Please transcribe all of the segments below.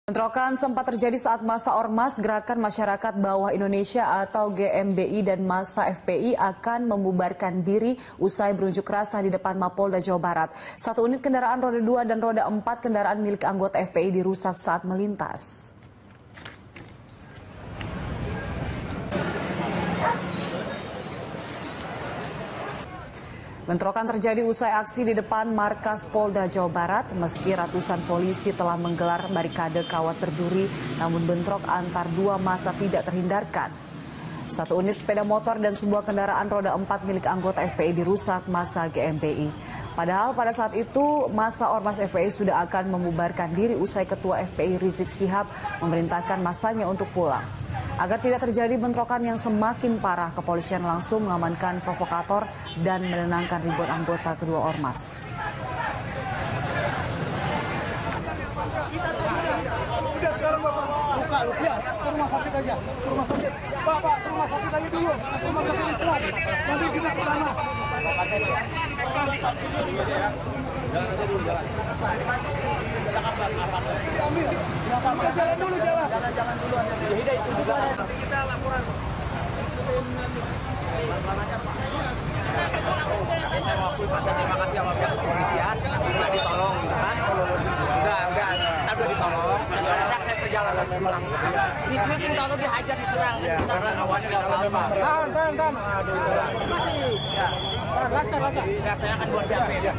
Bentrokan sempat terjadi saat massa Ormas Gerakan Masyarakat Bawah Indonesia atau GMBI dan massa FPI akan membubarkan diri usai berunjuk rasa di depan Mapolda Jawa Barat. Satu unit kendaraan roda 2 dan roda 4 kendaraan milik anggota FPI dirusak saat melintas. Bentrokan terjadi usai aksi di depan markas Polda Jawa Barat. Meski ratusan polisi telah menggelar barikade kawat berduri, namun bentrok antar dua massa tidak terhindarkan. Satu unit sepeda motor dan sebuah kendaraan roda 4 milik anggota FPI dirusak massa GMBI. Padahal pada saat itu massa Ormas FPI sudah akan membubarkan diri usai Ketua FPI Rizik Syihab memerintahkan massanya untuk pulang. Agar tidak terjadi bentrokan yang semakin parah, kepolisian langsung mengamankan provokator dan menenangkan ribuan anggota kedua ormas. Udah sekarang Bapak, buka ya, ke rumah sakit aja, ke rumah sakit. Pak, ke rumah sakit aja dulu, ke rumah sakit Islam. Nanti kita ke sana. Jalan aja dulu, jalan. Diambil. Udah jalan dulu, jalan. Jalan dulu aja. Ya itu juga. Nanti kita laporan. Pelan-pelan aja, Pak. Saya mau akui Pak, terima kasih sama pihak kepolisian. Udah ditolong gitu kan. Udah. Kita udah ditolong. Dan pada saat saya perjalanan pulang. Di sini pun kalau dihajar diserang. Kita awalnya nggak apa-apa. Tahan. Aduh. Masih. Ya. Rasa. Ya, saya akan buat BAP. Ya.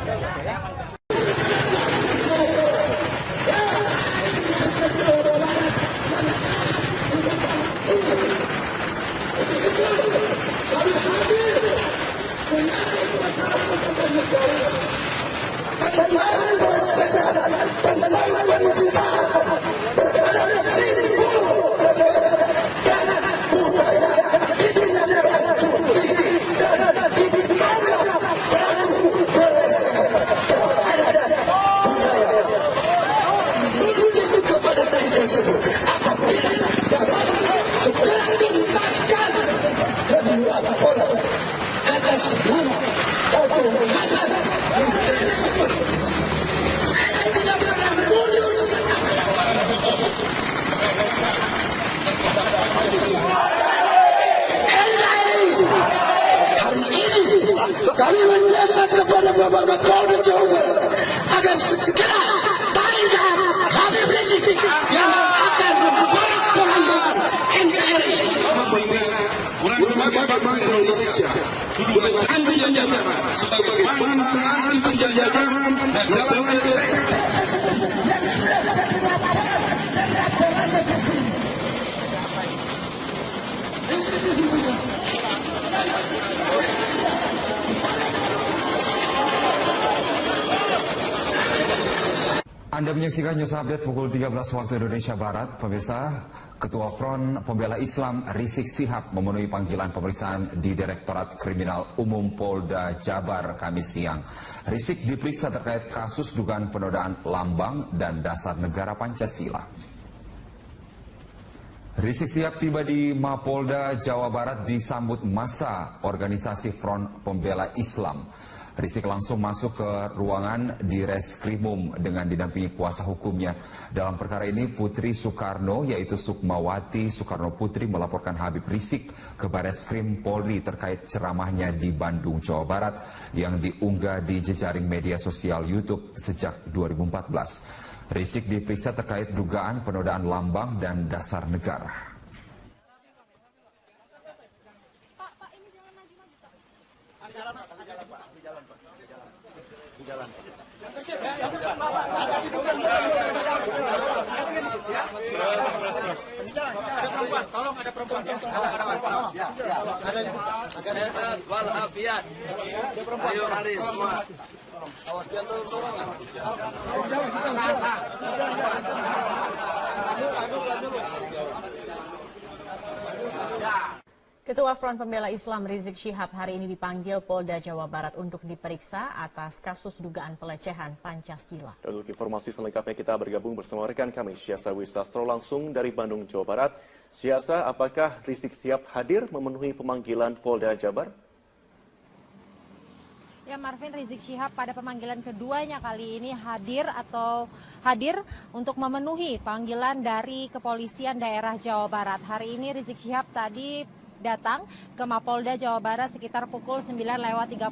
Kami meminta kepada Bapak Kapolda Jawa Barat agar segera tangkap Habib Rizik yang akan membuat perlambatan NKRI. Sebagai bangsa Indonesia, tuduhan anti penjajahan sebagai bangsa anti penjajahan dan jalan Anda menyaksikan News Update pukul 13 waktu Indonesia Barat. Pemirsa, Ketua Front Pembela Islam Rizik Syihab memenuhi panggilan pemeriksaan di Direktorat Kriminal Umum Polda Jabar Kamis siang. Rizik diperiksa terkait kasus dugaan penodaan lambang dan dasar negara Pancasila. Rizik Syihab tiba di Mapolda Jawa Barat disambut massa organisasi Front Pembela Islam. Rizik langsung masuk ke ruangan di Reskrimum dengan didampingi kuasa hukumnya. Dalam perkara ini Putri Soekarno yaitu Sukmawati Soekarno Putri melaporkan Habib Rizik ke Bareskrim Polri terkait ceramahnya di Bandung, Jawa Barat yang diunggah di jejaring media sosial YouTube sejak 2014. Rizik diperiksa terkait dugaan penodaan lambang dan dasar negara. Tolong ada perempuan. Sehat walafiat. Ayo mari semua. Ketua Front Pembela Islam Rizik Syihab hari ini dipanggil Polda Jawa Barat untuk diperiksa atas kasus dugaan pelecehan Pancasila. Dan untuk informasi selengkapnya kita bergabung bersama rekan kami Syasa Wisastro langsung dari Bandung, Jawa Barat. Syasa, apakah Rizik siap hadir memenuhi pemanggilan Polda Jabar? Ya Marvin, Rizik Syihab pada pemanggilan keduanya kali ini hadir untuk memenuhi panggilan dari kepolisian daerah Jawa Barat. Hari ini Rizik Syihab tadi datang ke Mapolda Jawa Barat sekitar pukul 9:30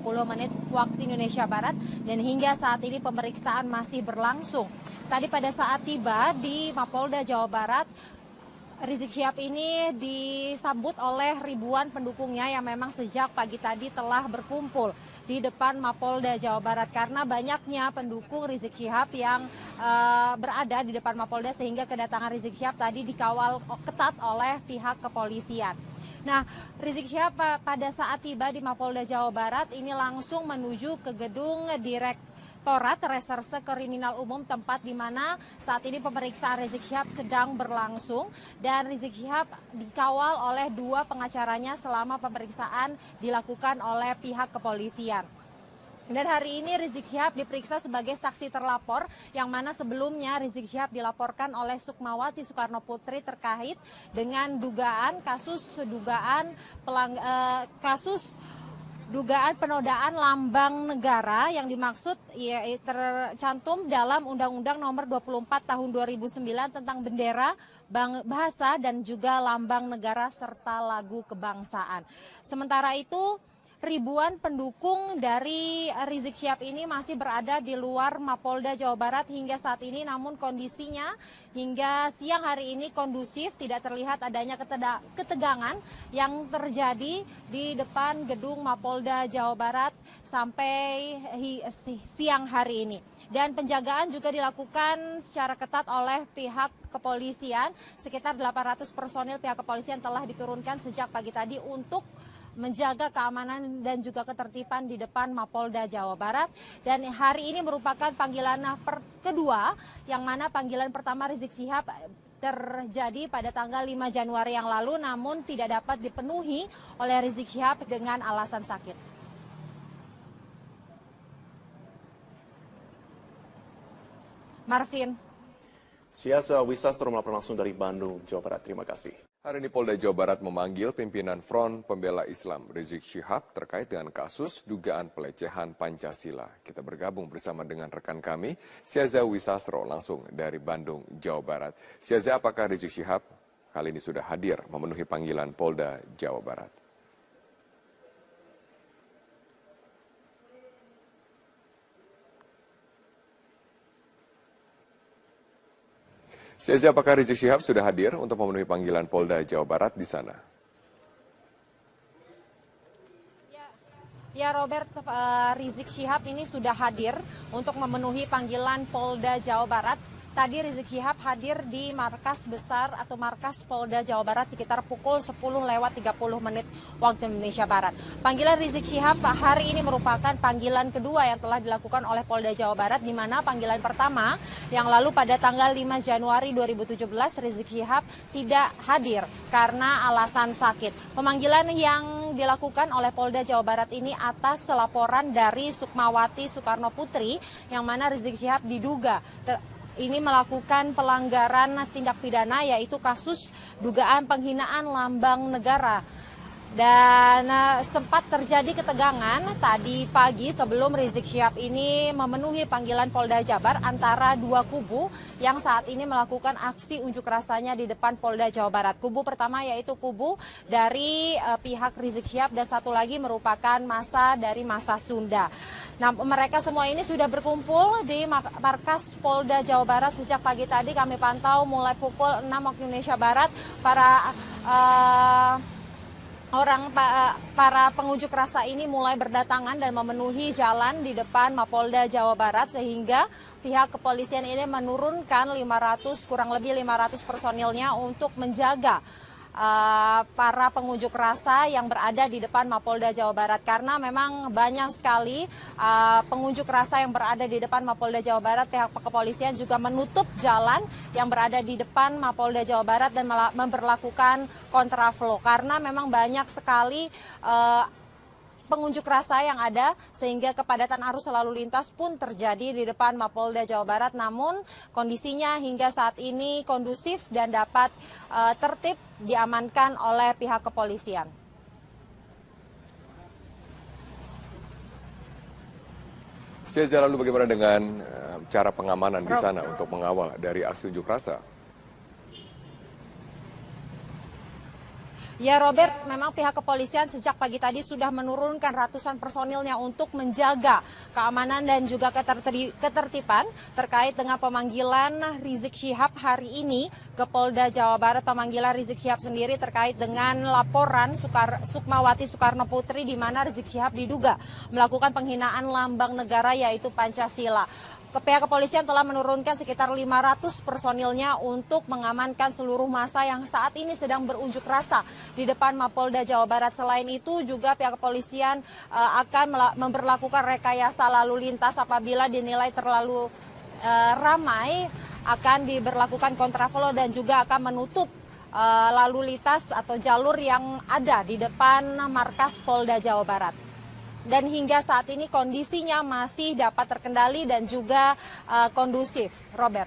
waktu Indonesia Barat, dan hingga saat ini pemeriksaan masih berlangsung. Tadi pada saat tiba di Mapolda Jawa Barat, Rizik Syihab ini disambut oleh ribuan pendukungnya yang memang sejak pagi tadi telah berkumpul di depan Mapolda Jawa Barat, karena banyaknya pendukung Rizik Syihab yang berada di depan Mapolda, sehingga kedatangan Rizik Syihab tadi dikawal ketat oleh pihak kepolisian. Nah, Rizik Syihab pada saat tiba di Mapolda Jawa Barat ini langsung menuju ke gedung Direktorat Reserse Kriminal Umum, tempat di mana saat ini pemeriksaan Rizik Syihab sedang berlangsung, dan Rizik Syihab dikawal oleh dua pengacaranya selama pemeriksaan dilakukan oleh pihak kepolisian. Dan hari ini Rizik Syihab diperiksa sebagai saksi terlapor, yang mana sebelumnya Rizik Syihab dilaporkan oleh Sukmawati Soekarno Putri terkait dengan dugaan penodaan lambang negara yang dimaksud tercantum dalam Undang-Undang Nomor 24 Tahun 2009 tentang bendera, bahasa dan juga lambang negara serta lagu kebangsaan. Sementara itu, ribuan pendukung dari Rizik Syihab ini masih berada di luar Mapolda Jawa Barat hingga saat ini, namun kondisinya hingga siang hari ini kondusif, tidak terlihat adanya ketegangan yang terjadi di depan gedung Mapolda Jawa Barat sampai siang hari ini. Dan penjagaan juga dilakukan secara ketat oleh pihak kepolisian. Sekitar 800 personil pihak kepolisian telah diturunkan sejak pagi tadi untuk menjaga keamanan dan juga ketertiban di depan Mapolda Jawa Barat. Dan hari ini merupakan panggilan kedua, yang mana panggilan pertama Rizik Syihab terjadi pada tanggal 5 Januari yang lalu, namun tidak dapat dipenuhi oleh Rizik Syihab dengan alasan sakit. Marvin. Siasa Wisastro melaporkan langsung dari Bandung, Jawa Barat. Terima kasih. Hari ini Polda Jawa Barat memanggil pimpinan Front Pembela Islam Rizik Syihab terkait dengan kasus dugaan pelecehan Pancasila. Kita bergabung bersama dengan rekan kami, Siaza Wisastro, langsung dari Bandung, Jawa Barat. Siaza, apakah Rizik Syihab kali ini sudah hadir memenuhi panggilan Polda Jawa Barat? Siaza, apakah Rizik Syihab sudah hadir untuk memenuhi panggilan Polda Jawa Barat di sana? Ya Robert, Rizik Syihab ini sudah hadir untuk memenuhi panggilan Polda Jawa Barat. Tadi Rizik Syihab hadir di markas besar atau markas Polda Jawa Barat sekitar pukul 10:30 waktu Indonesia Barat. Panggilan Rizik Syihab hari ini merupakan panggilan kedua yang telah dilakukan oleh Polda Jawa Barat, di mana panggilan pertama yang lalu pada tanggal 5 Januari 2017 Rizik Syihab tidak hadir karena alasan sakit. Pemanggilan yang dilakukan oleh Polda Jawa Barat ini atas laporan dari Sukmawati Soekarno Putri, yang mana Rizik Syihab diduga ini melakukan pelanggaran tindak pidana, yaitu kasus dugaan penghinaan lambang negara. Dan sempat terjadi ketegangan tadi pagi sebelum Rizik Syihab ini memenuhi panggilan Polda Jabar antara dua kubu yang saat ini melakukan aksi unjuk rasanya di depan Polda Jawa Barat. Kubu pertama yaitu kubu dari pihak Rizik Syihab, dan satu lagi merupakan massa dari massa Sunda. Nah, mereka semua ini sudah berkumpul di markas Polda Jawa Barat sejak pagi tadi. Kami pantau mulai pukul 6 waktu Indonesia Barat, para pengunjuk rasa ini mulai berdatangan dan memenuhi jalan di depan Mapolda Jawa Barat, sehingga pihak kepolisian ini menurunkan kurang lebih 500 personilnya untuk menjaga para pengunjuk rasa yang berada di depan Mapolda Jawa Barat, karena memang banyak sekali pengunjuk rasa yang berada di depan Mapolda Jawa Barat. Pihak kepolisian juga menutup jalan yang berada di depan Mapolda Jawa Barat dan memberlakukan kontraflow, karena memang banyak sekali pengunjuk rasa yang ada, sehingga kepadatan arus lalu lintas pun terjadi di depan Mapolda Jawa Barat. Namun kondisinya hingga saat ini kondusif dan dapat tertib diamankan oleh pihak kepolisian. Siaza, lalu bagaimana dengan cara pengamanan di sana untuk mengawal dari aksi unjuk rasa? Ya Robert, memang pihak kepolisian sejak pagi tadi sudah menurunkan ratusan personilnya untuk menjaga keamanan dan juga ketertiban terkait dengan pemanggilan Rizik Syihab hari ini ke Polda Jawa Barat. Pemanggilan Rizik Syihab sendiri terkait dengan laporan Sukmawati Soekarno Putri di mana Rizik Syihab diduga melakukan penghinaan lambang negara yaitu Pancasila. Pihak kepolisian telah menurunkan sekitar 500 personilnya untuk mengamankan seluruh massa yang saat ini sedang berunjuk rasa di depan Mapolda Jawa Barat. Selain itu juga pihak kepolisian akan memberlakukan rekayasa lalu lintas apabila dinilai terlalu ramai, akan diberlakukan kontraflow dan juga akan menutup lalu lintas atau jalur yang ada di depan markas Polda Jawa Barat. Dan hingga saat ini kondisinya masih dapat terkendali dan juga kondusif. Robert.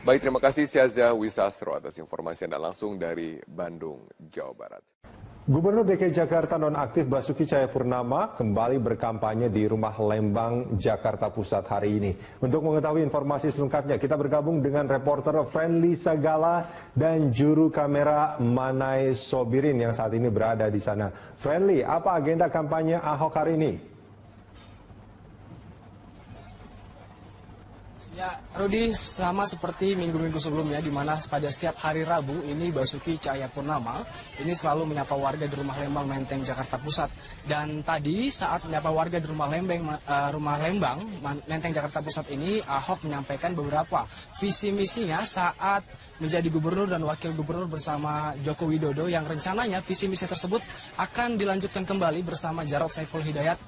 Baik, terima kasih Siaza Wisastro atas informasi Anda langsung dari Bandung, Jawa Barat. Gubernur DKI Jakarta nonaktif Basuki Cahayapurnama kembali berkampanye di Rumah Lembang, Jakarta Pusat hari ini. Untuk mengetahui informasi selengkapnya, kita bergabung dengan reporter Friendly Sagala dan juru kamera Manai Sobirin yang saat ini berada di sana. Friendly, apa agenda kampanye Ahok hari ini? Ya, Rudi, sama seperti minggu-minggu sebelumnya, di mana pada setiap hari Rabu ini Basuki Cahayapurnama ini selalu menyapa warga di Rumah Lembang, Menteng, Jakarta Pusat. Dan tadi saat menyapa warga di Rumah Lembang, Menteng, Jakarta Pusat ini, Ahok menyampaikan beberapa visi misinya saat menjadi gubernur dan wakil gubernur bersama Joko Widodo, yang rencananya visi misi tersebut akan dilanjutkan kembali bersama Jarod Saiful Hidayat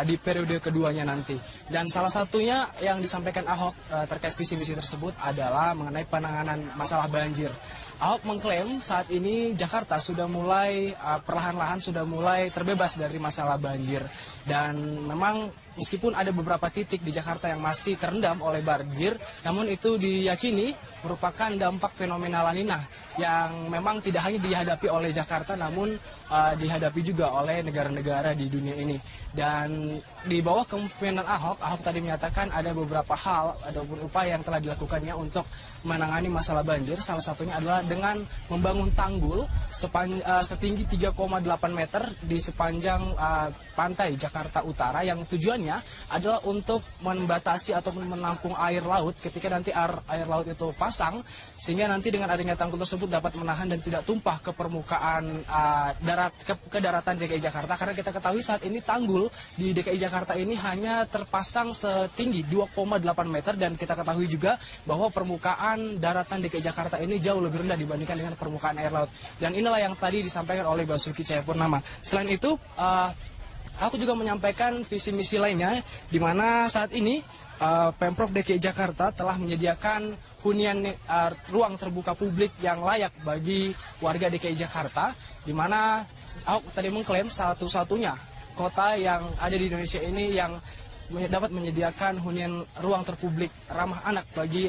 di periode keduanya nanti. Dan salah satunya yang disampaikan Ahok terkait visi misi tersebut adalah mengenai penanganan masalah banjir. Ahok mengklaim saat ini Jakarta sudah mulai perlahan-lahan sudah mulai terbebas dari masalah banjir. Dan memang meskipun ada beberapa titik di Jakarta yang masih terendam oleh banjir, namun itu diyakini merupakan dampak fenomena La Nina yang memang tidak hanya dihadapi oleh Jakarta, namun dihadapi juga oleh negara-negara di dunia ini. Dan di bawah kepemimpinan Ahok tadi menyatakan ada beberapa hal ataupun upaya yang telah dilakukannya untuk menangani masalah banjir. Salah satunya adalah dengan membangun tanggul setinggi 3,8 meter di sepanjang pantai Jakarta Utara, yang tujuannya adalah untuk membatasi ataupun menampung air laut ketika nanti air laut itu pasang, sehingga nanti dengan adanya tanggul tersebut dapat menahan dan tidak tumpah ke permukaan ke daratan DKI Jakarta. Karena kita ketahui saat ini tanggul di DKI Jakarta ini hanya terpasang setinggi 2,8 meter, dan kita ketahui juga bahwa permukaan daratan DKI Jakarta ini jauh lebih rendah dibandingkan dengan permukaan air laut. Dan inilah yang tadi disampaikan oleh Basuki Cahayapurnama. Selain itu, aku juga menyampaikan visi misi lainnya, di mana saat ini Pemprov DKI Jakarta telah menyediakan hunian ruang terbuka publik yang layak bagi warga DKI Jakarta, di mana Ahok tadi mengklaim satu-satunya kota yang ada di Indonesia ini yang dapat menyediakan hunian ruang terpublik ramah anak bagi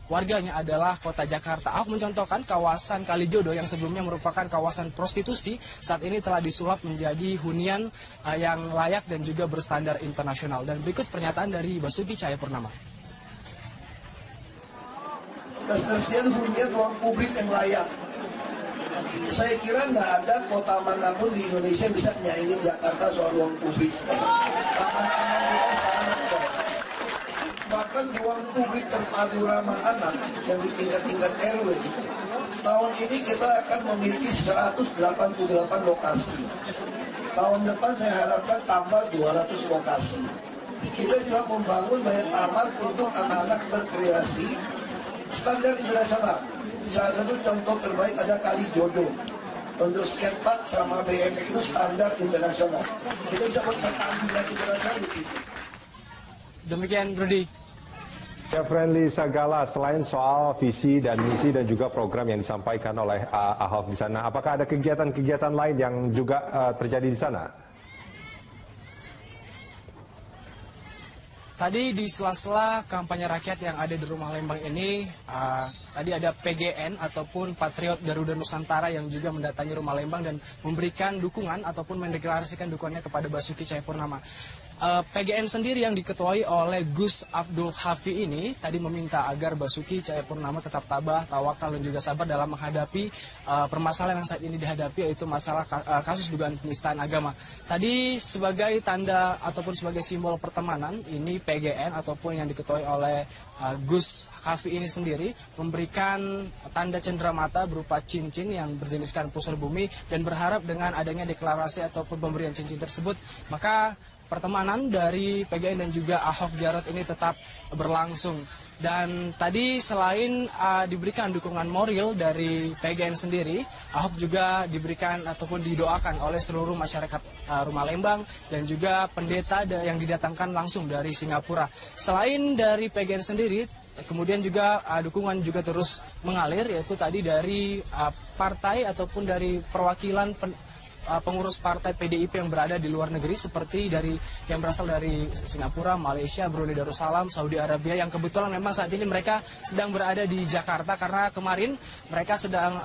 warganya adalah kota Jakarta. Ahok mencontohkan kawasan Kalijodo yang sebelumnya merupakan kawasan prostitusi, saat ini telah disulap menjadi hunian yang layak dan juga berstandar internasional. Dan berikut pernyataan dari Basuki Cahayapurnama. Ketersediaan hunian ruang publik yang layak. Saya kira nggak ada kota manapun di Indonesia yang bisa nyaingin Jakarta soal ruang publik sekarang. Bahkan ruang publik terpadu ramah anak yang di tingkat-tingkat RW, tahun ini kita akan memiliki 188 lokasi. Tahun depan saya harapkan tambah 200 lokasi. Kita juga membangun banyak taman untuk anak-anak berkreasi standar internasional. Salah satu contoh terbaik ada Kalijodo. Untuk skatepark sama BMX itu standar internasional. Kita bisa buat pertandingan internasional di situ. Demikian, Rudy. Ya, Friendly Sagala, selain soal visi dan misi dan juga program yang disampaikan oleh Ahok di sana, apakah ada kegiatan-kegiatan lain yang juga terjadi di sana? Tadi di sela-sela kampanye rakyat yang ada di Rumah Lembang ini, tadi ada PGN ataupun Patriot Garuda Nusantara yang juga mendatangi Rumah Lembang dan memberikan dukungan ataupun mendeklarasikan dukungannya kepada Basuki Cahayapurnama. PGN sendiri yang diketuai oleh Gus Abdul Hafi ini tadi meminta agar Basuki Cahayapurnama tetap tabah, tawakal dan juga sabar dalam menghadapi permasalahan yang saat ini dihadapi, yaitu masalah kasus dugaan penistaan agama. Tadi sebagai tanda ataupun sebagai simbol pertemanan, ini PGN ataupun yang diketuai oleh Gus Hafi ini sendiri memberikan tanda cenderamata berupa cincin yang berjeniskan pusar bumi dan berharap dengan adanya deklarasi ataupun pemberian cincin tersebut, maka pertemanan dari PGN dan juga Ahok Jarot ini tetap berlangsung. Dan tadi selain diberikan dukungan moral dari PGN sendiri, Ahok juga diberikan ataupun didoakan oleh seluruh masyarakat Rumah Lembang dan juga pendeta yang didatangkan langsung dari Singapura. Selain dari PGN sendiri, kemudian juga dukungan juga terus mengalir, yaitu tadi dari partai ataupun dari perwakilan pengurus partai PDIP yang berada di luar negeri, seperti yang berasal dari Singapura, Malaysia, Brunei Darussalam, Saudi Arabia, yang kebetulan memang saat ini mereka sedang berada di Jakarta karena kemarin mereka sedang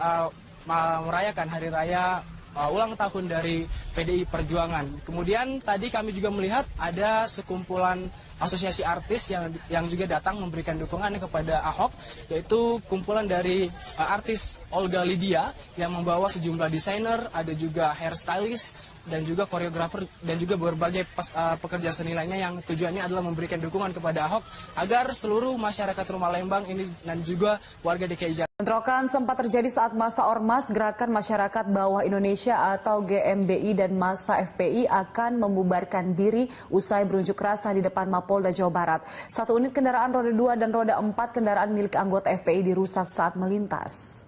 merayakan hari raya ulang tahun dari PDI Perjuangan. Kemudian tadi kami juga melihat ada sekumpulan asosiasi artis yang juga datang memberikan dukungan kepada Ahok, yaitu kumpulan dari artis Olga Lydia yang membawa sejumlah desainer, ada juga hairstylist dan juga koreografer dan juga berbagai pekerja seni lainnya yang tujuannya adalah memberikan dukungan kepada Ahok agar seluruh masyarakat Rumah Lembang ini dan juga warga DKI Jakarta. Bentrokan sempat terjadi saat massa Ormas Gerakan Masyarakat Bawah Indonesia atau GMBI dan massa FPI akan membubarkan diri usai berunjuk rasa di depan Mapolda Jawa Barat. Satu unit kendaraan roda 2 dan roda 4 kendaraan milik anggota FPI dirusak saat melintas.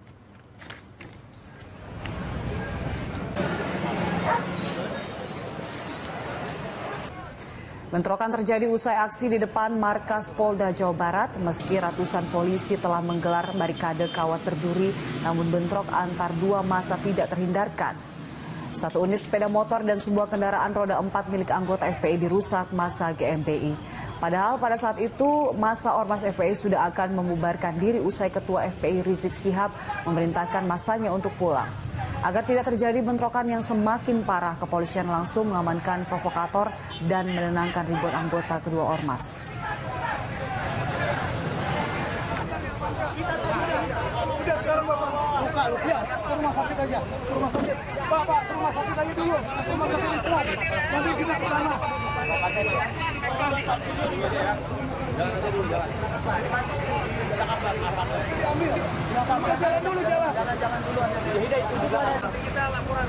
Bentrokan terjadi usai aksi di depan markas Polda Jawa Barat. Meski ratusan polisi telah menggelar barikade kawat berduri, namun bentrok antar dua massa tidak terhindarkan. Satu unit sepeda motor dan sebuah kendaraan roda 4 milik anggota FPI dirusak massa GMBI. Padahal pada saat itu massa Ormas FPI sudah akan membubarkan diri usai Ketua FPI Rizik Syihab memerintahkan massanya untuk pulang. Agar tidak terjadi bentrokan yang semakin parah, kepolisian langsung mengamankan provokator dan menenangkan ribuan anggota kedua ormas. Udah sekarang Bapak buka lu ya, ke rumah sakit aja. Ke rumah sakit. Bapak ke rumah sakit aja dulu. Rumah sakit Islam. Nanti kita ke sana. Jalan aja dulu jalan. Diambil. Jalan dulu jalan. Jalan dulu aja. Ya udah itu juga. Nanti kita laporan.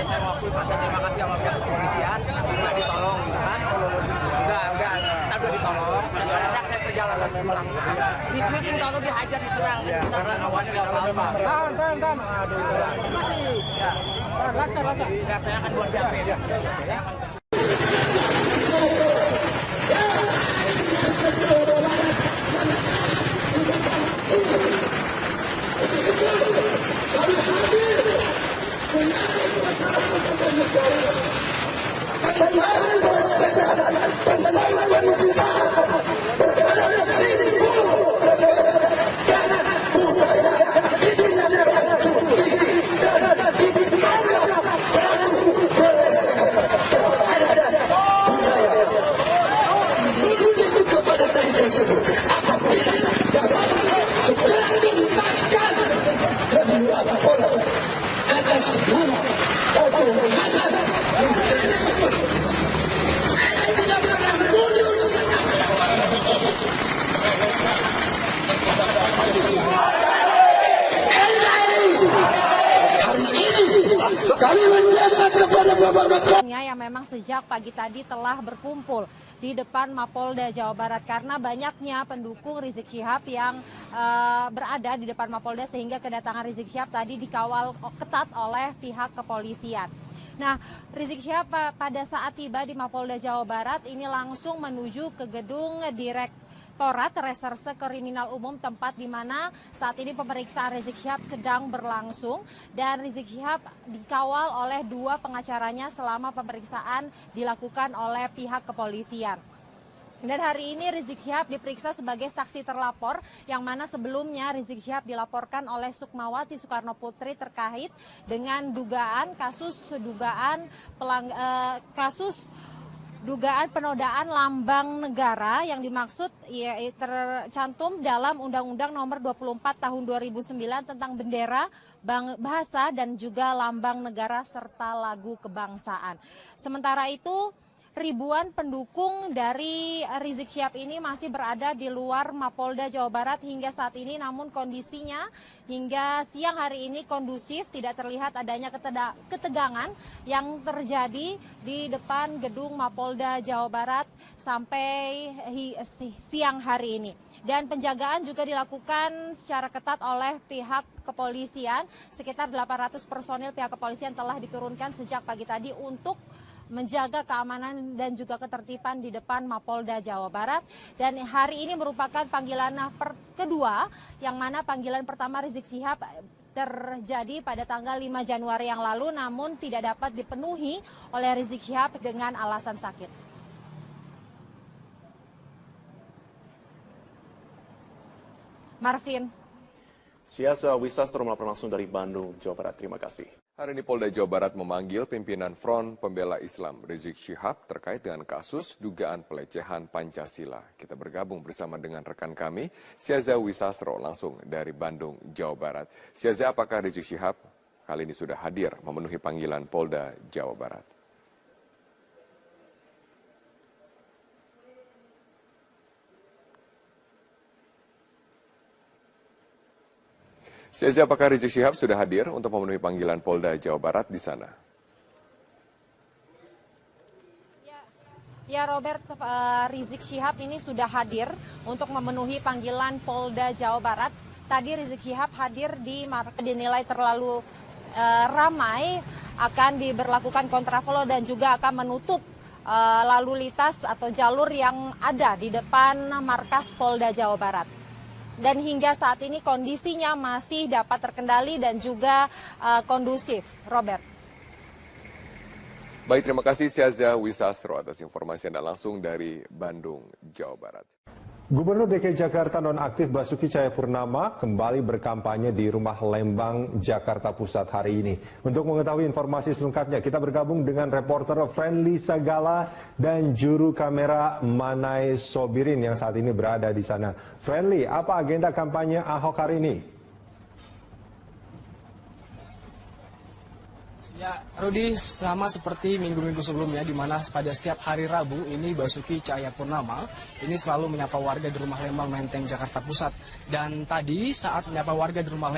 Saya mau akui Pak, terima kasih sama pihak kepolisian, udah ditolong gitu kan. Enggak, kita udah ditolong. Dan pada saat saya perjalanan pulang, di sini pun tahu dihajar, diserang. Karena awalnya nggak apa-apa. Tahan. Aduh, masih. Ya. Laskar. Ya, saya akan buat BAP. Ya. yang memang sejak pagi tadi telah berkumpul di depan Mapolda Jawa Barat karena banyaknya pendukung Rizik Syihab yang berada di depan Mapolda sehingga kedatangan Rizik Syihab tadi dikawal ketat oleh pihak kepolisian. Nah, Rizik Syihab pada saat tiba di Mapolda Jawa Barat ini langsung menuju ke gedung Direktorat Reserse Kriminal Umum, tempat di mana saat ini pemeriksaan Rizik Syihab sedang berlangsung dan Rizik Syihab dikawal oleh dua pengacaranya selama pemeriksaan dilakukan oleh pihak kepolisian. Dan hari ini Rizik Syihab diperiksa sebagai saksi terlapor, yang mana sebelumnya Rizik Syihab dilaporkan oleh Sukmawati Soekarno Putri terkait dengan dugaan penodaan lambang negara yang dimaksud tercantum dalam Undang-Undang Nomor 24 Tahun 2009 tentang bendera, bahasa dan juga lambang negara serta lagu kebangsaan. Sementara itu, ribuan pendukung dari Rizik Syihab ini masih berada di luar Mapolda Jawa Barat hingga saat ini, namun kondisinya hingga siang hari ini kondusif, tidak terlihat adanya ketegangan yang terjadi di depan gedung Mapolda Jawa Barat sampai siang hari ini. Dan penjagaan juga dilakukan secara ketat oleh pihak kepolisian. Sekitar 800 personil pihak kepolisian telah diturunkan sejak pagi tadi untuk menjaga keamanan dan juga ketertiban di depan Mapolda Jawa Barat. Dan hari ini merupakan panggilan kedua, yang mana panggilan pertama Rizik Syihab terjadi pada tanggal 5 Januari yang lalu, namun tidak dapat dipenuhi oleh Rizik Syihab dengan alasan sakit. Marvin. Syaza Wisastro melaporkan langsung dari Bandung, Jawa Barat. Terima kasih. Hari ini Polda Jawa Barat memanggil pimpinan Front Pembela Islam Rizik Syihab terkait dengan kasus dugaan pelecehan Pancasila. Kita bergabung bersama dengan rekan kami, Syaza Wisastro langsung dari Bandung, Jawa Barat. Syaza, apakah Rizik Syihab kali ini sudah hadir memenuhi panggilan Polda Jawa Barat? Syaza, apakah Rizik Syihab sudah hadir untuk memenuhi panggilan Polda Jawa Barat di sana? Ya Robert, Rizik Syihab ini sudah hadir untuk memenuhi panggilan Polda Jawa Barat. Tadi Rizik Syihab hadir di markas dinilai terlalu ramai, akan diberlakukan kontraflow dan juga akan menutup lalu lintas atau jalur yang ada di depan markas Polda Jawa Barat. Dan hingga saat ini kondisinya masih dapat terkendali dan juga kondusif, Robert. Baik, terima kasih Syaza Wisastro atas informasi Anda langsung dari Bandung, Jawa Barat. Gubernur DKI Jakarta nonaktif Basuki Cahayapurnama kembali berkampanye di Rumah Lembang, Jakarta Pusat hari ini. Untuk mengetahui informasi selengkapnya, kita bergabung dengan reporter Friendly Sagala dan juru kamera Manai Sobirin yang saat ini berada di sana. Friendly, apa agenda kampanye Ahok hari ini? Ya, Rudi, sama seperti minggu-minggu sebelumnya, di mana pada setiap hari Rabu ini Basuki Cahayapurnama ini selalu menyapa warga di Rumah Lembang, Menteng, Jakarta Pusat. Dan tadi saat menyapa warga di Rumah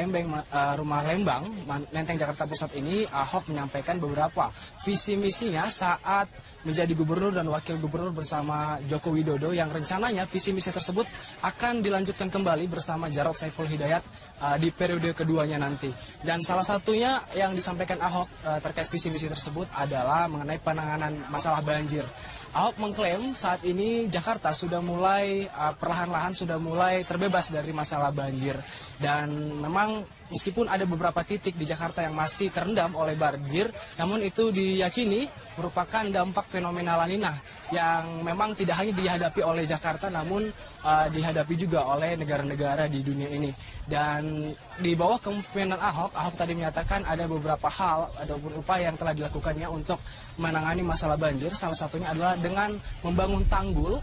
Lembang, Menteng, Jakarta Pusat ini, Ahok menyampaikan beberapa visi misinya saat menjadi gubernur dan wakil gubernur bersama Joko Widodo, yang rencananya visi misi tersebut akan dilanjutkan kembali bersama Jarod Saiful Hidayat di periode keduanya nanti. Dan salah satunya yang disampaikan Ahok terkait visi misi tersebut adalah mengenai penanganan masalah banjir. Ahok mengklaim saat ini Jakarta sudah mulai perlahan-lahan sudah mulai terbebas dari masalah banjir, dan memang meskipun ada beberapa titik di Jakarta yang masih terendam oleh banjir, namun itu diyakini merupakan dampak fenomena La Nina yang memang tidak hanya dihadapi oleh Jakarta, namun dihadapi juga oleh negara-negara di dunia ini. Dan di bawah kepemimpinan Ahok tadi menyatakan ada beberapa hal ataupun upaya yang telah dilakukannya untuk menangani masalah banjir. Salah satunya adalah dengan membangun tanggul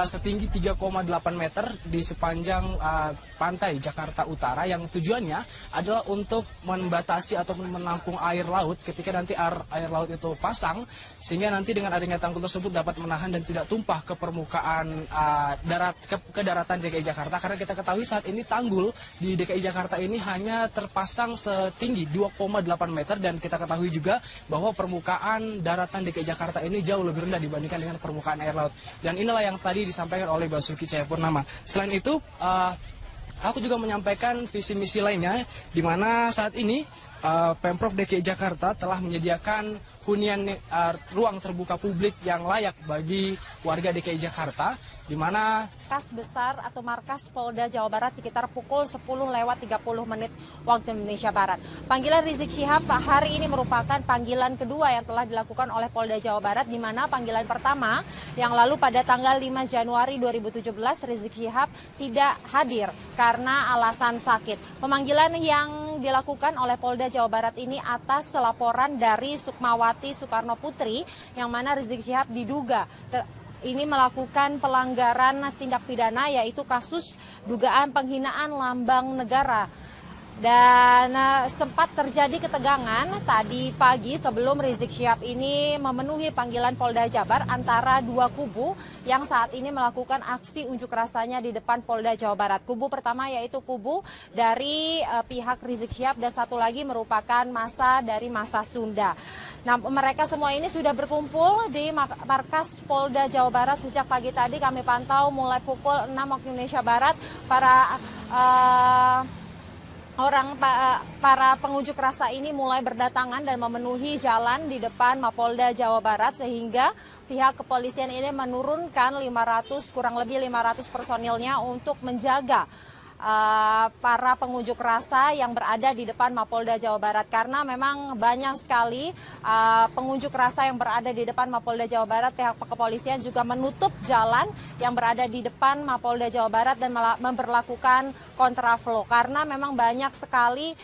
setinggi 3,8 meter di sepanjang pantai Jakarta Utara, yang tujuannya adalah untuk membatasi ataupun menampung air laut ketika nanti air laut itu pasang, sehingga nanti dengan adanya tanggul tersebut dapat menahan dan tidak tumpah ke permukaan ke daratan DKI Jakarta. Karena kita ketahui saat ini tanggul di DKI Jakarta ini hanya terpasang setinggi 2,8 meter, dan kita ketahui juga bahwa permukaan daratan DKI Jakarta ini jauh lebih rendah dibandingkan dengan permukaan air laut. Dan inilah yang tadi disampaikan oleh Basuki Cahayapurnama. Selain itu, aku juga menyampaikan visi misi lainnya, di mana saat ini Pemprov DKI Jakarta telah menyediakan hunian ruang terbuka publik yang layak bagi warga DKI Jakarta, di mana markas besar atau markas Polda Jawa Barat sekitar pukul 10:30 waktu Indonesia Barat. Panggilan Rizik Syihab hari ini merupakan panggilan kedua yang telah dilakukan oleh Polda Jawa Barat, di mana panggilan pertama yang lalu pada tanggal 5 Januari 2017 Rizik Syihab tidak hadir karena alasan sakit. Pemanggilan yang dilakukan oleh Polda Jawa Barat ini atas laporan dari Sukmawati Soekarno Putri yang mana Rizik Syihab diduga ini melakukan pelanggaran tindak pidana, yaitu kasus dugaan penghinaan lambang negara. Dan sempat terjadi ketegangan tadi pagi sebelum Rizik Syihab ini memenuhi panggilan Polda Jabar antara dua kubu yang saat ini melakukan aksi unjuk rasanya di depan Polda Jawa Barat. Kubu pertama yaitu kubu dari pihak Rizik Syihab dan satu lagi merupakan massa dari massa Sunda. Nah, mereka semua ini sudah berkumpul di markas Polda Jawa Barat sejak pagi tadi. Kami pantau mulai pukul 6 waktu Indonesia Barat para pengunjuk rasa ini mulai berdatangan dan memenuhi jalan di depan Mapolda Jawa Barat, sehingga pihak kepolisian ini menurunkan kurang lebih 500 personilnya untuk menjaga para pengunjuk rasa yang berada di depan Mapolda Jawa Barat, karena memang banyak sekali pengunjuk rasa yang berada di depan Mapolda Jawa Barat. Pihak kepolisian juga menutup jalan yang berada di depan Mapolda Jawa Barat dan memberlakukan kontraflow karena memang banyak sekali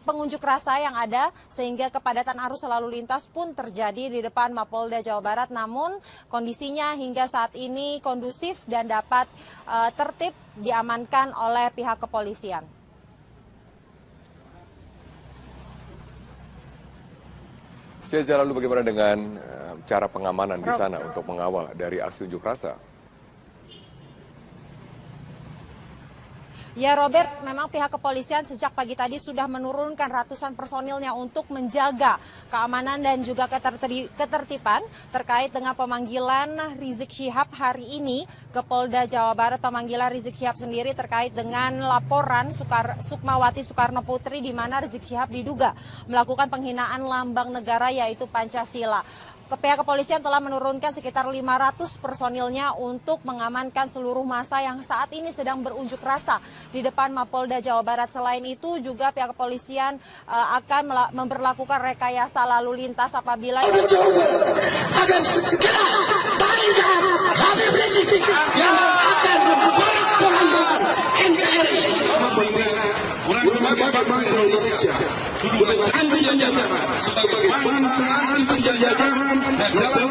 pengunjuk rasa yang ada, sehingga kepadatan arus lalu lintas pun terjadi di depan Mapolda Jawa Barat. Namun kondisinya hingga saat ini kondusif dan dapat tertib diamankan oleh pihak kepolisian. Siaza, lalu bagaimana dengan cara pengamanan di sana untuk mengawal dari aksi unjuk rasa? Ya Robert, memang pihak kepolisian sejak pagi tadi sudah menurunkan ratusan personilnya untuk menjaga keamanan dan juga ketertiban terkait dengan pemanggilan Rizik Syihab hari ini ke Polda Jawa Barat. Pemanggilan Rizik Syihab sendiri terkait dengan laporan Sukmawati Soekarno Putri di mana Rizik Syihab diduga melakukan penghinaan lambang negara yaitu Pancasila. Pihak kepolisian telah menurunkan sekitar 500 personilnya untuk mengamankan seluruh massa yang saat ini sedang berunjuk rasa di depan Mapolda Jawa Barat. Selain itu juga pihak kepolisian akan memberlakukan rekayasa lalu lintas apabila agar segera bayangkan Habib Rizik yang akan membuat pelanggaran NKRI sebagai bangsa Indonesia duduk canggih penjajahan sebagai bangsa anti penjajahan dan jalan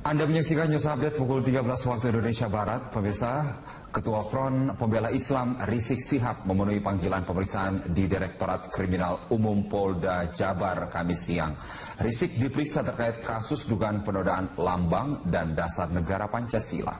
Anda menyaksikan News Update pukul 13 waktu Indonesia Barat. Pemirsa, Ketua Front Pembela Islam Rizik Syihab memenuhi panggilan pemeriksaan di Direktorat Kriminal Umum Polda Jabar Kamis siang. Rizik diperiksa terkait kasus dugaan penodaan lambang dan dasar negara Pancasila.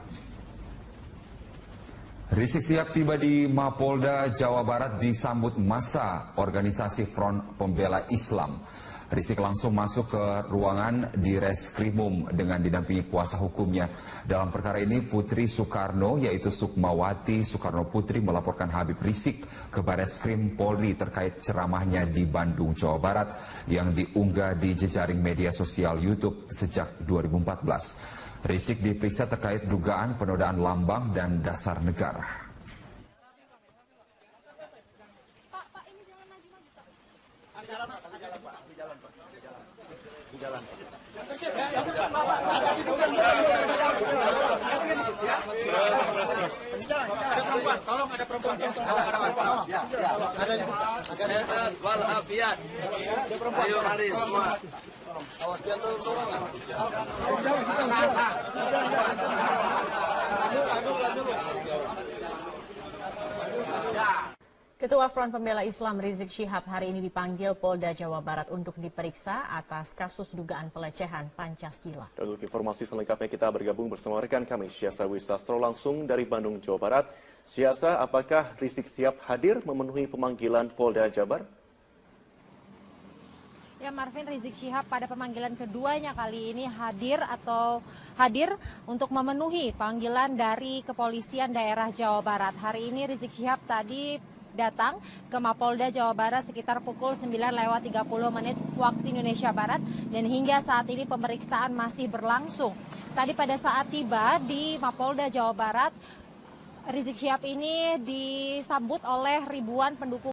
Rizik Syihab tiba di Mapolda Jawa Barat disambut massa organisasi Front Pembela Islam. Rizik langsung masuk ke ruangan di Reskrimum dengan didampingi kuasa hukumnya. Dalam perkara ini Putri Soekarno yaitu Sukmawati Soekarno Putri melaporkan Habib Rizik ke Bareskrim Polri terkait ceramahnya di Bandung, Jawa Barat yang diunggah di jejaring media sosial YouTube sejak 2014. Rizik diperiksa terkait dugaan penodaan lambang dan dasar negara. Tolong ada perempuan. Sehat walafiat. Ayo mari semua. Awas dia turun. Ketua Front Pembela Islam Rizik Syihab hari ini dipanggil Polda Jawa Barat untuk diperiksa atas kasus dugaan pelecehan Pancasila. Dan untuk informasi selengkapnya kita bergabung bersama rekan kami Siasa Wisastro langsung dari Bandung, Jawa Barat. Siasa, apakah Rizik Syihab hadir memenuhi pemanggilan Polda Jabar? Ya, Marvin, Rizik Syihab pada pemanggilan keduanya kali ini hadir untuk memenuhi panggilan dari Kepolisian Daerah Jawa Barat. Hari ini Rizik Syihab tadi datang ke Mapolda Jawa Barat sekitar pukul 9:30 waktu Indonesia Barat, dan hingga saat ini pemeriksaan masih berlangsung. Tadi pada saat tiba di Mapolda Jawa Barat, Rizik Syihab ini disambut oleh ribuan pendukung